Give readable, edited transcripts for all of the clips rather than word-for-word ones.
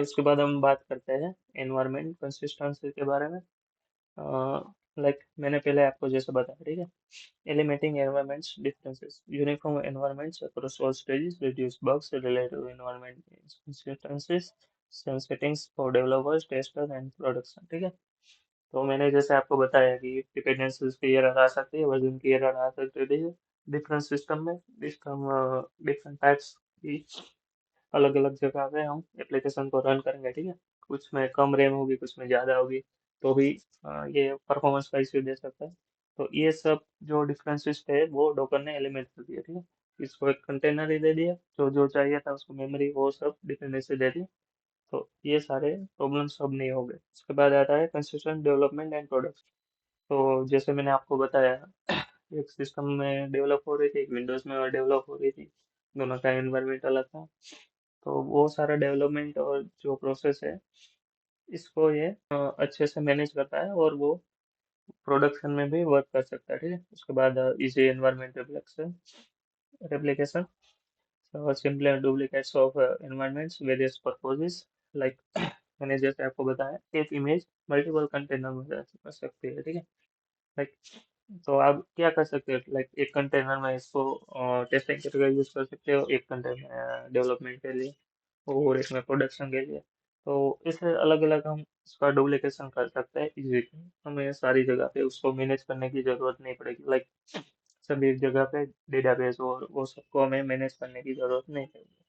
उसके बाद हम बात करते हैं एनवायरमेंट कंसिस्टेंसी के बारे में। लाइक मैंने पहले आपको जैसे बताया, ठीक है। Eliminating environments differences. Uniform environments across all stages reduce bugs related to environment inconsistencies, same settings for developers, testers and production, ठीक है। तो मैंने जैसे आपको बताया कि डिपेंडेंसीज की एरर आ सकती है, वर्जन की एरर आ सकती है, डिफरेंट सिस्टम में डिफरेंट टाइप्स की अलग अलग जगह पे हम एप्लीकेशन को रन करेंगे, ठीक है। कुछ में कम रैम होगी, कुछ में ज़्यादा होगी, तो भी ये परफॉर्मेंस का इश्यू दे सकता है। तो ये सब जो डिफरेंसेस थे वो डॉकर ने एलिमिनेट कर दिया, ठीक है। इसको एक कंटेनर ही दे दिया, जो जो चाहिए था उसको मेमोरी, वो सब डिपेंडेंसी दे दी। तो ये सारे प्रॉब्लम्स अब नहीं हो गए। उसके बाद आता है कंसिस्टेंट डेवलपमेंट एंड प्रोडक्ट। तो जैसे मैंने आपको बताया, एक सिस्टम में डेवलप हो रही थी, एक विंडोज में डेवलप हो रही थी, दोनों का एनवायरमेंट अलग था। तो वो सारा डेवलपमेंट और जो प्रोसेस है, इसको ये अच्छे से मैनेज करता है और वो प्रोडक्शन में भी वर्क कर सकता है, ठीक है। उसके बाद easy environment replication, simple duplicates of environments various purposes. Like मैंने जैसे आपको बताया, एक इमेज मल्टीपल कंटेनर में कर सकती है, ठीक है। लाइक तो आप क्या कर सकते हो, लाइक एक कंटेनर में इसको टेस्टिंग करके यूज कर सकते हो, एक कंटेनर डेवलपमेंट के लिए और इसमें प्रोडक्शन के लिए। तो इसे अलग अलग हम इसका डुप्लीकेशन कर सकते हैं इजीली। हमें सारी जगह पे उसको मैनेज करने की जरूरत नहीं पड़ेगी, लाइक सभी एक जगह पे डेटाबेस और वो सबको हमें मैनेज करने की जरूरत नहीं पड़ेगी,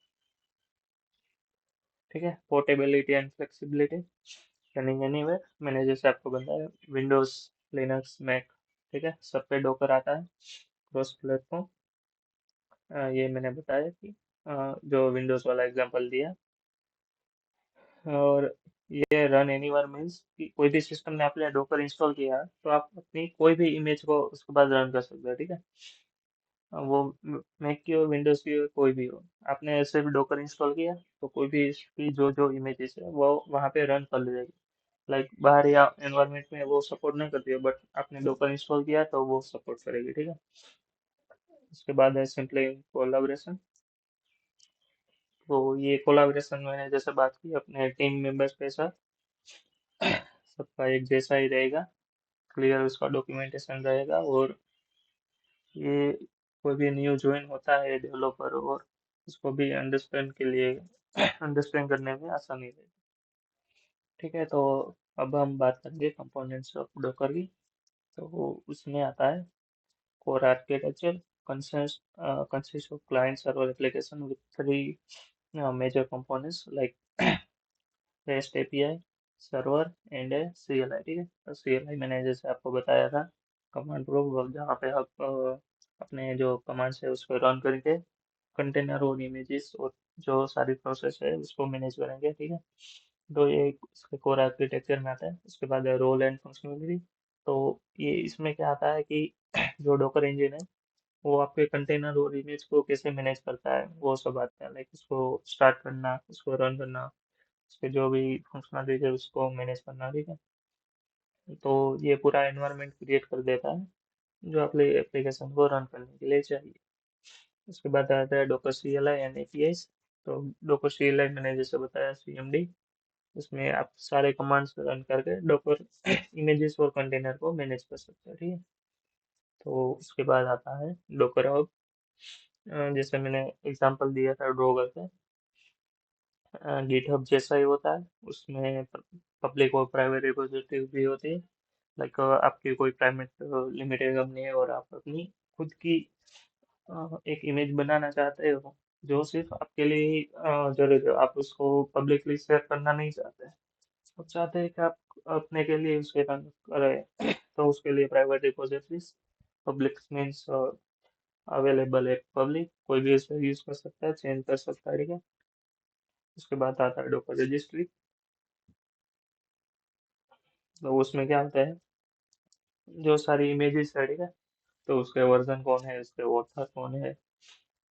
ठीक है। Portability and flexibility, running anywhere, मैंने जैसे आपको बताया, विंडोज, लिनक्स, मैक, ठीक है, सब पे डॉकर आता है। क्रॉस प्लेटफॉर्म, ये मैंने बताया कि जो विंडोज वाला एग्जांपल दिया। और ये रन एनीवेयर मीन्स कि कोई भी सिस्टम में आपने डॉकर इंस्टॉल किया है, तो आप अपनी कोई भी इमेज को उसके बाद रन कर सकते हो, ठीक है। वो मैक की हो, विंडोज की हो, कोई भी हो, आपने ऐसे भी डॉकर इंस्टॉल किया तो कोई भी इसकी जो जो इमेजेस है वो वहाँ पे रन कर लेगी। लाइक बाहर या एनवायरनमेंट में वो सपोर्ट नहीं करती है, बट आपने डॉकर इंस्टॉल किया तो वो सपोर्ट करेगी, ठीक है। उसके बाद है सिंपली कोलाब्रेशन। तो ये कोलाब्रेशन मैंने जैसे बात की अपने टीम मेंबर्स के साथ, सबका एक जैसा ही रहेगा, क्लियर उसका डॉक्यूमेंटेशन रहेगा, और ये कोई भी न्यू ज्वाइन होता है डेवलपर, और उसको भी अंडरस्टैंड के लिए अंडरस्टैंड करने में आसानी रहेगी, ठीक है। तो अब हम बात करेंगे कंपोनेंट्स ऑफ डॉकर की। तो उसमें आता है core architecture, consists of client server application with three major components like REST API, server and CLI, ठीक है। तो CLI मैंने जैसे आपको बताया था, कमांड प्रोग्राम, जहाँ पे आप अपने जो कमांड्स है उसको रन करके कंटेनर और इमेजेस और जो सारी प्रोसेस है उसको मैनेज करेंगे, ठीक है। तो ये इसके कोर आर्किटेक्चर में आता है। उसके बाद रोल एंड फंक्शनलिटी। तो ये इसमें क्या आता है कि जो डॉकर इंजन है वो आपके कंटेनर और इमेज को कैसे मैनेज करता है, वो सब आता है। लाइक उसको स्टार्ट करना, उसको रन करना, उसके जो भी फंक्शनलिटी है उसको मैनेज करना, ठीक है। तो ये पूरा एनवायरनमेंट क्रिएट कर देता है जो आपके एप्लीकेशन को रन करने के लिए चाहिए। उसके बाद आता है डॉकर CLI एंड APIs। तो डॉकर CLI मैंने जैसे बताया, CMD, उसमें आप सारे कमांड्स रन करके डॉकर इमेजेस और कंटेनर को मैनेज कर सकते हैं, ठीक है। तो उसके बाद आता है डॉकर हब, जैसे मैंने एग्जांपल दिया था ड्रॉ करके, गिटहब जैसा ही होता है। उसमें पब्लिक और प्राइवेट रिपोजिटरी भी होती है। लाइक आपकी कोई प्राइवेट लिमिटेड कंपनी है और आप अपनी खुद की एक इमेज बनाना चाहते हो जो सिर्फ आपके लिए ही जरूरी हो, आप उसको पब्लिकली शेयर करना नहीं चाहते, आप चाहते हैं कि आप अपने के लिए उसे रन करें, तो उसके लिए private repositories, public means available है पब्लिक, कोई भी इसे यूज कर सकता है, चेंज कर सकता है, ठीक है। उसके बाद आता है डॉकर रजिस्ट्री। तो उसमें क्या होता है, जो सारी इमेजेस है, ठीक है, तो उसके वर्जन कौन है, उसके ऑथर कौन है,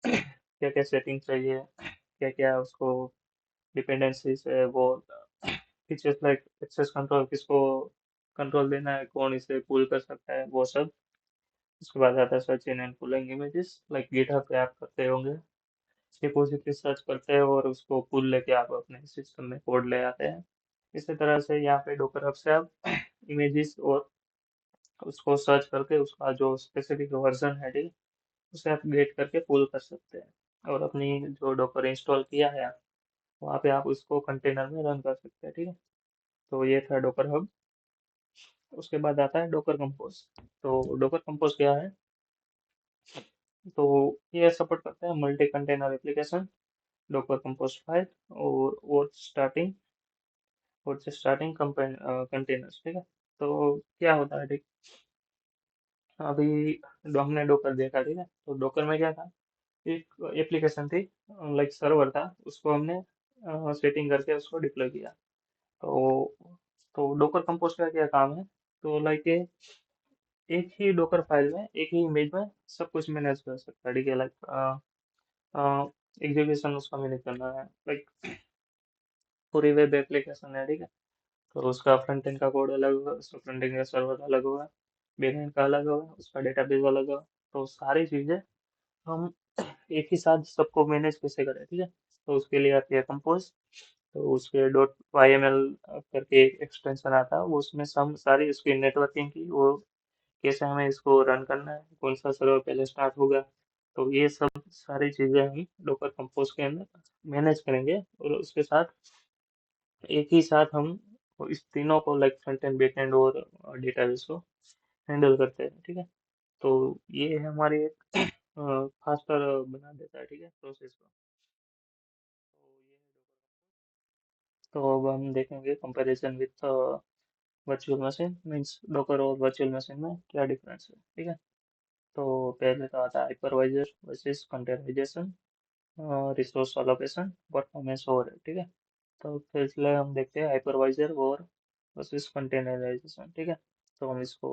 क्या क्या सेटिंग चाहिए, क्या क्या उसको डिपेंडेंसीज है, वो फीचर्स लाइक एक्सेस कंट्रोल, किसको कंट्रोल देना है, कौन इसे पुल कर सकता है, वो सब। उसके बाद आता है search in and pulling images, like GitHub पे आप करते होंगे, रिपोजिटरी सर्च करते हैं और उसको पुल लेके आप अपने सिस्टम में कोड ले आते हैं। इसी तरह से यहाँ पे डॉकर हब से आप इमेजेस और उसको सर्च करके उसका जो स्पेसिफिक वर्जन है, ठीक है, उसे आप गेट करके पुल कर सकते हैं और अपनी जो डॉकर इंस्टॉल किया है वहाँ पे आप उसको कंटेनर में रन कर सकते हैं, ठीक है। तो ये था डॉकर हब। उसके बाद आता है डॉकर कंपोज। तो डॉकर कंपोज क्या है? तो ये सपोर्ट करता है multi container application, Docker compose file और स्टार्टिंग कंटेनर्स, ठीक है। तो क्या होता है, ठीक, अभी हमने डॉकर देखा, ठीक है। तो डॉकर में क्या था, एक एप्लीकेशन थी, लाइक सर्वर था, उसको हमने सेटिंग करके उसको डिप्लॉय किया। तो डॉकर कंपोज का क्या काम है? तो लाइक एक ही डॉकर फाइल में, एक ही इमेज में सब कुछ मैनेज कर सकता है, ठीक है। लाइक एग्जीक्यूशन उसका मैनेज करना है, लाइक पूरी वेब एप्लीकेशन है, ठीक है। तो उसका फ्रंट एंड का कोड अलग होगा, उसका फ्रंट एंड का सर्वर अलग होगा, बैक एंड का अलग होगा, उसका डेटाबेस अलग होगा। तो सारी चीजें हम एक ही साथ सबको मैनेज कैसे करें, ठीक है। तो उसके लिए आती है कंपोज। तो उसके डॉट वाई एम एल करके एक एक्सटेंशन आता है, वो उसमें हम सारी उसकी नेटवर्किंग की, वो कैसे हमें इसको रन करना है, कौन सा सर्वर पहले स्टार्ट होगा, तो ये सब सारी चीजें हम डॉकर कंपोज के अंदर मैनेज करेंगे। और उसके साथ एक ही साथ हम इस तीनों को, like front end, back and और डेटाबेस को हैंडल करते हैं, ठीक है। तो ये हमारी एक फास्टर बना देता है, ठीक है, प्रोसेस को। तो ये है Docker। तो अब हम देखेंगे comparison with virtual machine, means Docker और वर्चुअल मशीन में क्या डिफरेंस है, ठीक है। तो पहले तो आता है hypervisor versus containerization, resource allocation, performance overhead, ठीक है। तो पहले हम देखते हैं हाइपरवाइजर और वर्सेस कंटेनराइजेशन, ठीक है। तो हम इसको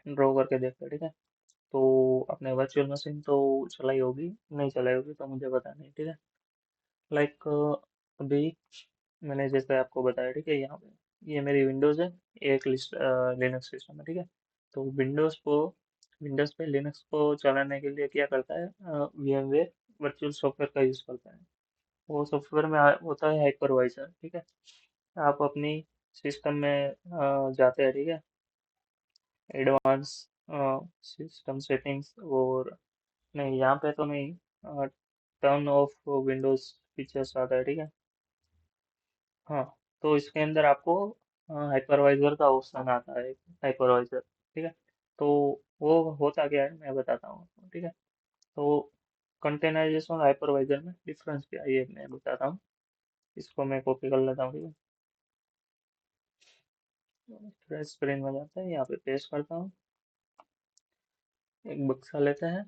ड्रॉ करके देखते हैं, ठीक है। तो अपने वर्चुअल मशीन तो चलाई होगी, नहीं चलाई होगी तो मुझे पता नहीं, ठीक है। लाइक अभी मैंने जैसे आपको बताया, ठीक है, यहाँ पे ये मेरी विंडोज़ है, एक लिस्ट लिनक्स सिस्टम है, ठीक है। तो विंडोज़ पे लिनक्स को चलाने के लिए क्या करता है, VMware वर्चुअल सॉफ्टवेयर का यूज़ करता है। वो सॉफ्टवेयर में होता है हाइपरवाइजर, ठीक है। आप अपनी सिस्टम में जाते हैं, ठीक है, एडवांस सिस्टम सेटिंग्स, और नहीं, यहाँ पे तो नहीं, टर्न ऑफ विंडोज फीचर्स आता है, ठीक है। हाँ, तो इसके अंदर आपको हाइपरवाइजर का ऑप्शन आता है, हाइपरवाइजर, ठीक है। तो वो होता क्या है मैं बताता हूँ आपको, ठीक है। तो कंटेनराइजेशन और हाइपरवाइजर में डिफरेंस क्या है ये मैं बताता हूँ। इसको मैं कॉपी कर लेता हूँ, ठीक है। फ्रेश स्क्रीन में जाता है, यहाँ पे पेस्ट करता हूँ, एक बक्सा लेते हैं,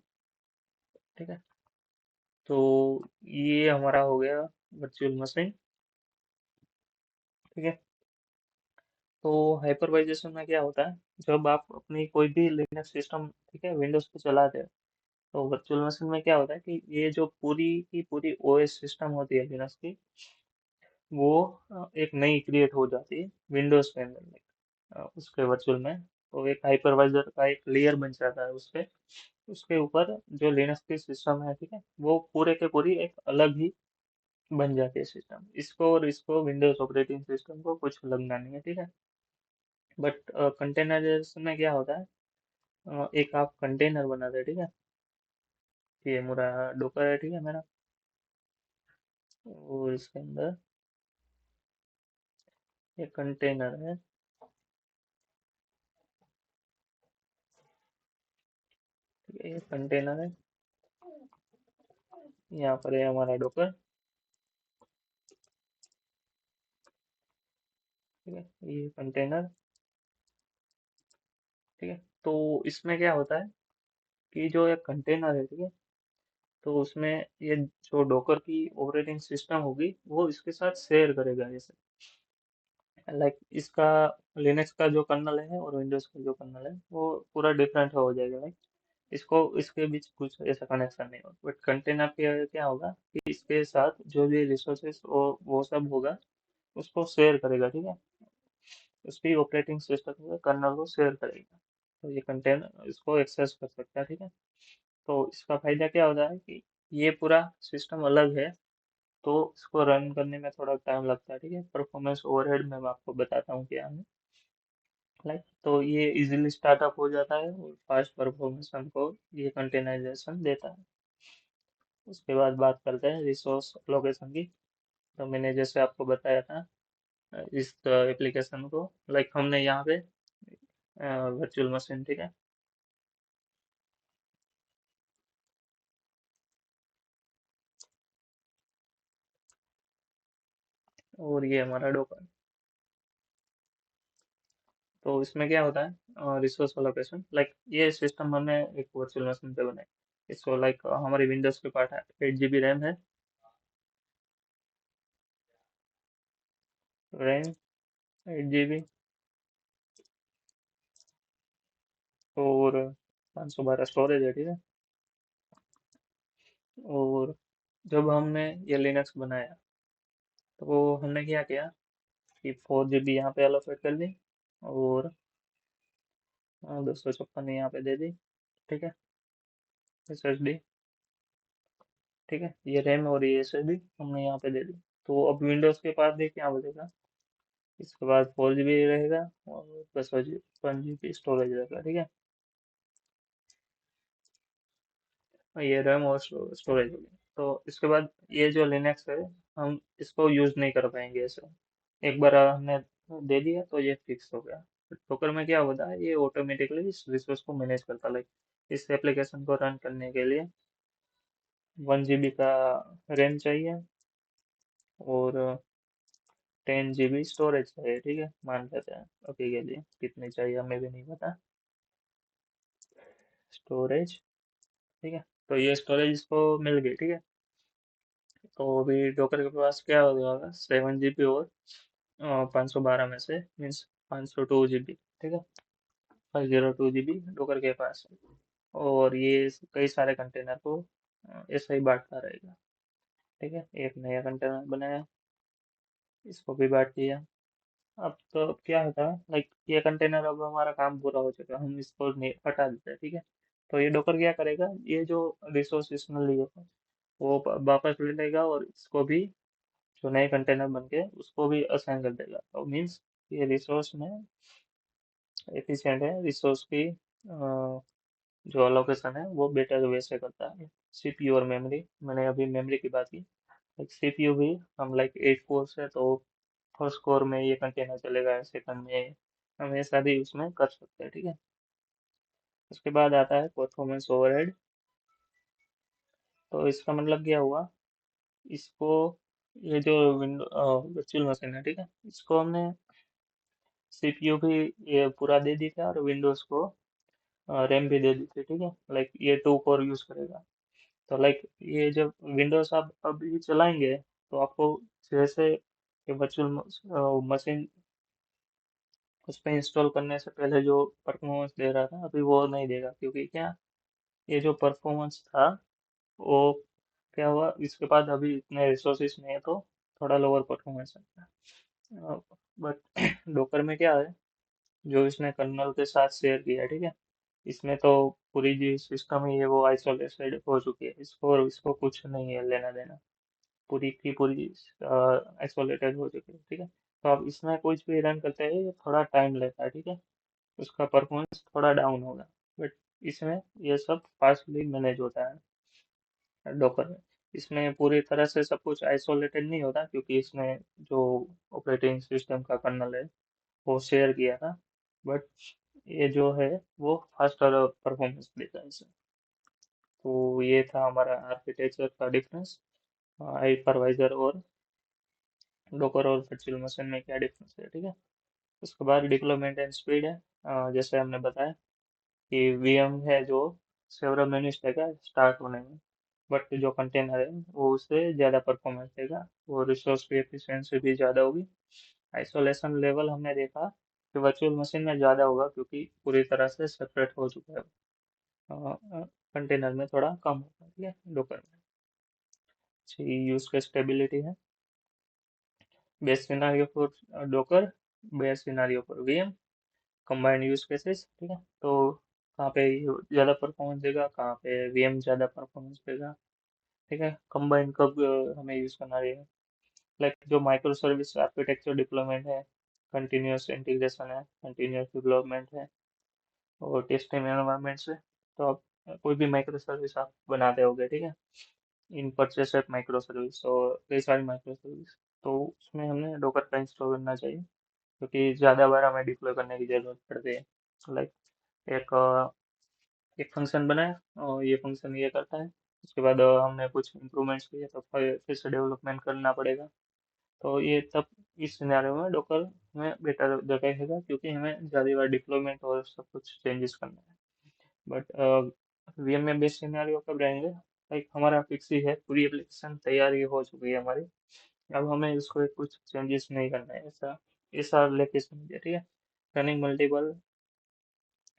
ठीक है। तो ये हमारा हो गया वर्चुअल मशीन, ठीक है। तो हाइपरवाइजेशन में क्या होता है, जब आप अपनी कोई भी लिनक्स सिस्टम, ठीक है, विंडोज पे चलाते हैं, तो वर्चुअल मशीन में क्या होता है कि ये जो पूरी की पूरी ओएस सिस्टम होती है लिनक्स की, वो एक नई क्रिएट हो जाती है विंडोज के अंदर में, उसके वर्चुअल में। तो एक हाइपरवाइजर का एक लेयर बन जाता है उसके उसके ऊपर जो लिनक्स की सिस्टम है, ठीक है, वो पूरे के पूरी एक अलग ही बन जाती है सिस्टम। इसको और इसको विंडोज ऑपरेटिंग सिस्टम को कुछ लगना नहीं है, ठीक है। बट कंटेनराइजेशन में क्या होता है, एक आप कंटेनर बनाते हैं, ठीक है। ये मेरा डोकर है, ठीक है, मेरा, और इसके अंदर एक कंटेनर है, ठीक है, ये कंटेनर है, यहाँ पर है हमारा डोकर, ठीक है, ये कंटेनर, ठीक है। तो इसमें क्या होता है कि जो एक कंटेनर है, ठीक है, तो उसमें ये जो डोकर की ऑपरेटिंग सिस्टम होगी वो इसके साथ शेयर करेगा, जैसे लाइक इसका लिनक्स का जो कर्नल है और विंडोज का जो कर्नल है वो पूरा डिफरेंट हो जाएगा, लाइक इसको इसके बीच कुछ ऐसा कनेक्शन नहीं होगा। बट कंटेनर पे क्या होगा कि इसके साथ जो भी रिसोर्सेस वो सब होगा उसको शेयर करेगा, ठीक है, उसकी ऑपरेटिंग सिस्टम के कर्नल को शेयर करेगा। तो ये कंटेनर इसको एक्सेस कर सकता है, ठीक है। तो इसका फायदा क्या होता है कि ये पूरा सिस्टम अलग है, तो इसको रन करने में थोड़ा टाइम लगता है, ठीक है। परफॉर्मेंस ओवरहेड में मैं आपको बताता हूँ क्या है। लाइक तो ये इजीली स्टार्टअप हो जाता है और फास्ट परफॉर्मेंस हमको ये कंटेनराइजेशन देता है। उसके बाद बात करते हैं रिसोर्स लोकेशन की। तो मैंने जैसे आपको बताया था, इस एप्लीकेशन को लाइक हमने यहाँ पे वर्चुअल मशीन, ठीक है, और ये हमारा डोकर। तो इसमें क्या होता है, रिसोर्स लोकेशन, लाइक ये सिस्टम हमने एक वर्चुअल मशीन पे बनाई। इसको लाइक हमारी विंडोज के पार्ट है, 8 GB रैम है। रैम 8 GB और 512 स्टोरेज है, ठीक है। और जब हमने ये लिनक्स बनाया, तो हमने क्या किया कि 4 GB यहाँ पे एलोकेट कर दी, और 256 यहाँ पे दे दी, ठीक है, SSD, ठीक है। ये रैम और ये SSD हमने यहाँ पे दे दी। तो अब विंडोज के पास देखिए क्या बचेगा। इसके बाद 4 GB रहेगा और 1 GB स्टोरेज रहेगा, ठीक है। और ये रैम और स्टोरेज हो गया। तो इसके बाद ये जो लिनक्स है, हम इसको यूज नहीं कर पाएंगे ऐसे। एक बार हमने दे दिया तो ये फिक्स हो गया। डॉकर में क्या होता है, ये ऑटोमेटिकली इस रिसोर्स को मैनेज करता है। लाइक इस एप्लीकेशन को रन करने के लिए 1 GB का रैम चाहिए और 10 GB स्टोरेज चाहिए, ठीक है, मान लेते हैं अभी के लिए। कितनी चाहिए हमें भी नहीं पता, स्टोरेज, ठीक है। तो ये स्टोरेज इसको मिल गई, ठीक है। तो अभी डॉकर के पास क्या हो गया होगा, 7 GB और 512 में से मीन्स 502 GB, ठीक है। 502 GB डॉकर के पास है। और ये कई सारे कंटेनर को ऐसे ही बांटता रहेगा, ठीक है। एक नया कंटेनर बनाया, इसको भी बांट दिया। अब तो क्या होता है, लाइक ये कंटेनर, अब हमारा काम पूरा हो चुका है, हम इसको हटा देते हैं, ठीक है। तो ये डॉकर क्या करेगा, ये जो रिसोर्स इसने लिए थे, वो वापस ले लेगा और इसको भी, जो नए कंटेनर बन के उसको भी असाइन कर देगा। तो मीन्स ये रिसोर्स में एफिशिएंट है, रिसोर्स की जो अलोकेशन है वो बेटर वे से करता है। CPU और मेमोरी, मैंने अभी मेमोरी की बात की। लाइक CPU भी हम लाइक 8 कोर है, तो फर्स्ट कोर में ये कंटेनर चलेगा, सेकंड में हम ऐसा भी उसमें कर सकते हैं, ठीक है। उसके बाद आता है परफॉर्मेंस ओवरहेड। तो इसका मतलब क्या हुआ, इसको, ये जो विंडो वर्चुअल मशीन है, ठीक है, इसको हमने CPU भी ये पूरा दे दी था और विंडोज को रैम भी दे दी थी, ठीक है। लाइक ये 2 कोर यूज करेगा। तो लाइक ये जब विंडोज आप अभी चलाएंगे, तो आपको जैसे वर्चुअल मशीन उस पर इंस्टॉल करने से पहले जो परफॉर्मेंस दे रहा था, अभी वो नहीं देगा, क्योंकि क्या, ये जो परफॉर्मेंस था वो क्या हुआ, इसके बाद अभी इतने रिसोर्सेस नहीं है, तो थोड़ा लोअर परफॉर्मेंस है। बट डॉकर में क्या है, जो इसने कर्नल के साथ शेयर किया है, ठीक है, इसमें तो पूरी जो सिस्टम है ये वो आइसोलेटेड हो चुकी है, इसको और इसको कुछ नहीं है लेना देना, पूरी की पूरी आइसोलेटेड हो चुकी है, ठीक है। तो अब इसमें कुछ भी रन करते हैं ये थोड़ा टाइम लेता है, ठीक है, उसका परफॉर्मेंस थोड़ा डाउन होगा। बट इसमें ये सब फास्टली मैनेज होता है डॉकर में। इसमें पूरी तरह से सब कुछ आइसोलेटेड नहीं होता, क्योंकि इसमें जो ऑपरेटिंग सिस्टम का कर्नल है वो शेयर किया था। बट ये जो है वो फास्टर परफॉर्मेंस देता है इसे। तो ये था हमारा आर्किटेक्चर का डिफरेंस, हाइपरवाइजर और डॉकर और वर्चुअल मशीन में क्या डिफरेंस है, ठीक है। उसके बाद डेवलपमेंट एंड स्पीड है। जैसे हमने बताया कि VM है जो सेवरल मिनट्स लेगा स्टार्ट होने में, बट जो कंटेनर है वो उससे ज़्यादा परफॉर्मेंस देगा, वो रिसोर्स की एफिशिएंसी भी ज़्यादा होगी। आइसोलेशन लेवल हमने देखा कि वर्चुअल मशीन में ज़्यादा होगा, क्योंकि पूरी तरह से सेपरेट हो चुका है। कंटेनर में थोड़ा कम होगा, ठीक है, डॉकर में। अच्छी यूज के स्टेबिलिटी है। Best scenario for Docker, best scenario for VM, combined use cases, ठीक है। तो कहाँ पे ये ज़्यादा परफॉर्मेंस देगा, कहाँ पे VM ज़्यादा परफॉर्मेंस देगा, ठीक है, कंबाइन कब हमें यूज करना है, लाइक जो माइक्रो सर्विस आर्किटेक्चर डिप्लॉयमेंट है, कंटिन्यूअस इंटीग्रेशन है, कंटिन्यूअस डेवलपमेंट है, और टेस्टिंग एनवायरनमेंट से। तो आप कोई भी माइक्रो सर्विस आप बनाते होगे, ठीक है, इन परचेस ऑफ माइक्रो सर्विस और कई सारी माइक्रो सर्विस, तो उसमें हमने डोकर का इंस्टॉल करना चाहिए, क्योंकि ज़्यादा बार हमें डिप्लॉय करने की ज़रूरत पड़ती है। लाइक एक एक फंक्शन बनाया और ये फंक्शन ये करता है, उसके बाद हमने कुछ इम्प्रूवमेंट्स किए तो फिर से डेवलपमेंट करना पड़ेगा। तो ये तब इस सिनेरियो में डॉकर हमें बेटर रहेगा, क्योंकि हमें ज़्यादा बार डिप्लॉयमेंट और सब कुछ चेंजेस करना है। बट वीएम में बेस सिनेरियो कब रहेंगे, लाइक हमारा फिक्स ही है, पूरी एप्लीकेशन तैयारी हो चुकी है हमारी, अब हमें इसको कुछ चेंजेस नहीं करना है, ऐसा लेके समझिए, ठीक है। Running multiple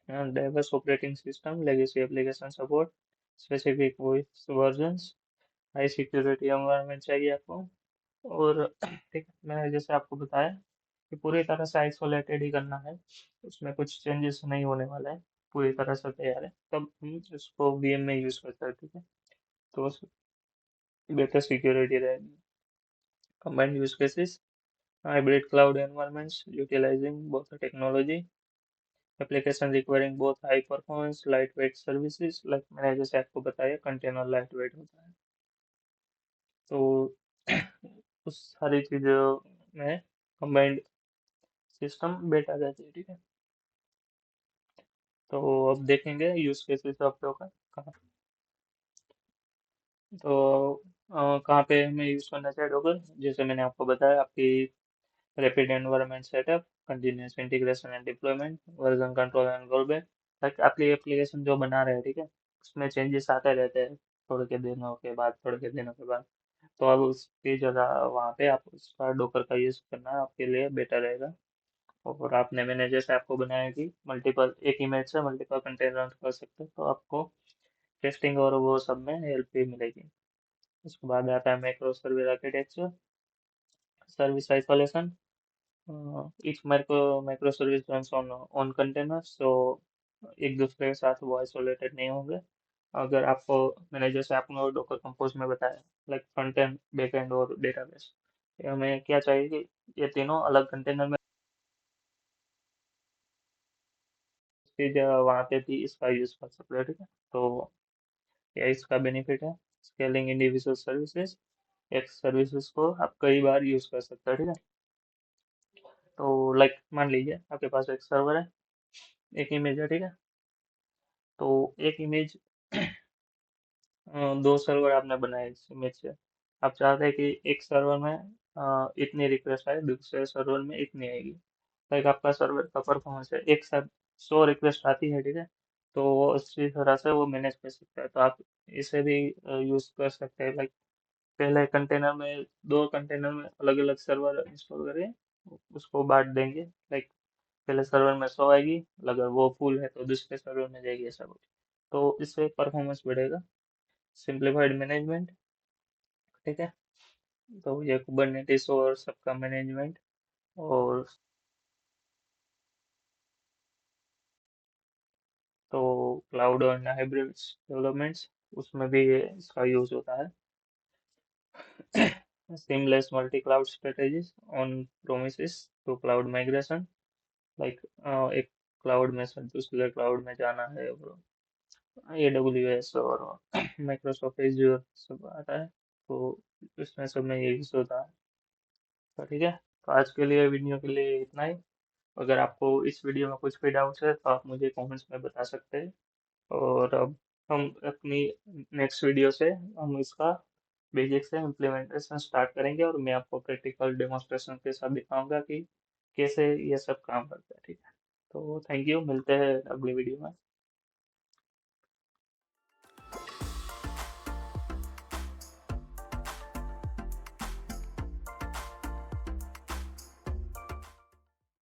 diverse operating system, legacy application support, specific voice versions, high security environment चाहिए आपको। और ठीक है, मैंने जैसे आपको बताया कि पूरी तरह से आइसोलेटेड ही करना है, उसमें कुछ चेंजेस नहीं होने वाला है, पूरी तरह से तैयार है, तब हम इसको वीएम में यूज़ करते हैं, ठीक है। तो बेटर सिक्योरिटी रहेगी। Combined use cases, hybrid cloud environments utilizing both the technology, application requiring both high performance lightweight services, like मैंने जैसे आपको बताया कंटेनर लाइट वेट होता है, तो उस सारी चीज़ों में कंबाइंड सिस्टम बेट आ जाती है, ठीक है। तो अब देखेंगे यूज केसेस आपके का कहाँ, तो कहाँ पे हमें यूज करना चाहिए डॉकर, जैसे मैंने आपको बताया, आपकी rapid environment setup, continuous integration and deployment, version control and rollback, like आपकी एप्लीकेशन जो बना रहे हैं, ठीक है, उसमें चेंजेस आते रहते हैं थोड़े के दिनों के बाद, थोड़े के दिनों के बाद, तो अब उसकी जगह वहाँ पे आप उसका डोकर का यूज़ करना आपके लिए बेटर रहेगा। और आपने मैंने जैसे आपको बनाया कि मल्टीपल एक इमेज से मल्टीपल कंटेनर कर सकते हैं, तो आपको टेस्टिंग और वो सब में हेल्प भी मिलेगी। उसके बाद आता है micro service architecture, service isolation, each micro service runs on containers, so एक दूसरे के साथ वो आइसोलेटेड नहीं होंगे। अगर आपको मैंने जैसे आपने डॉकर कंपोज में बताया, like front end back and और डेटाबेस, हमें क्या चाहिए कि ये तीनों अलग कंटेनर में फिर वहाँ पे भी इसका यूज कर सकते हैं, ठीक है। तो ये इसका बेनिफिट है, स्केलिंग इंडिविजुअल सर्विसेज, एक सर्विसेज को आप कई बार यूज कर सकते हैं, ठीक है। तो लाइक मान लीजिए आपके पास एक सर्वर है, एक इमेज है, ठीक है, तो एक इमेज दो सर्वर आपने बनाए इस इमेज से, आप चाहते हैं कि एक सर्वर में इतनी रिक्वेस्ट आए, दूसरे सर्वर में इतनी आएगी, लाइक आपका सर्वर का परफॉर्मेंस है, एक साथ 100 रिक्वेस्ट आती है, ठीक है, तो वो उसी तरह से वो मैनेज कर सकता है, तो आप इसे भी यूज कर सकते हैं, लाइक पहले कंटेनर में, दो कंटेनर में अलग अलग सर्वर इंस्टॉल करें, उसको बांट देंगे, लाइक पहले सर्वर में 100 आएगी, अगर वो फुल है तो दूसरे सर्वर में जाएगी, ऐसा कुछ, तो इससे परफॉर्मेंस बढ़ेगा। सिंप्लीफाइड मैनेजमेंट, ठीक है, तो ये कुबरनेटिस और सबका मैनेजमेंट, और तो क्लाउड और हाइब्रिड डेवलपमेंट्स, उसमें भी ये इसका यूज होता है। Seamless multi cloud strategies on premises to cloud migration, like एक क्लाउड में से दूसरे क्लाउड में जाना है, और AWS और माइक्रोसॉफ्ट एज्योर सब आता है, तो इसमें सब में ये यूज होता है। तो ठीक है, तो आज के लिए वीडियो के लिए इतना ही। अगर आपको इस वीडियो में कुछ भी डाउट्स है तो आप मुझे कमेंट्स में बता सकते हैं, और अब हम अपनी नेक्स्ट वीडियो से हम इसका बेसिक से इम्प्लीमेंटेशन स्टार्ट करेंगे, और मैं आपको प्रैक्टिकल डेमोन्स्ट्रेशन के साथ दिखाऊंगा कि कैसे ये सब काम करता है, ठीक है। तो थैंक यू, मिलते हैं अगली वीडियो में।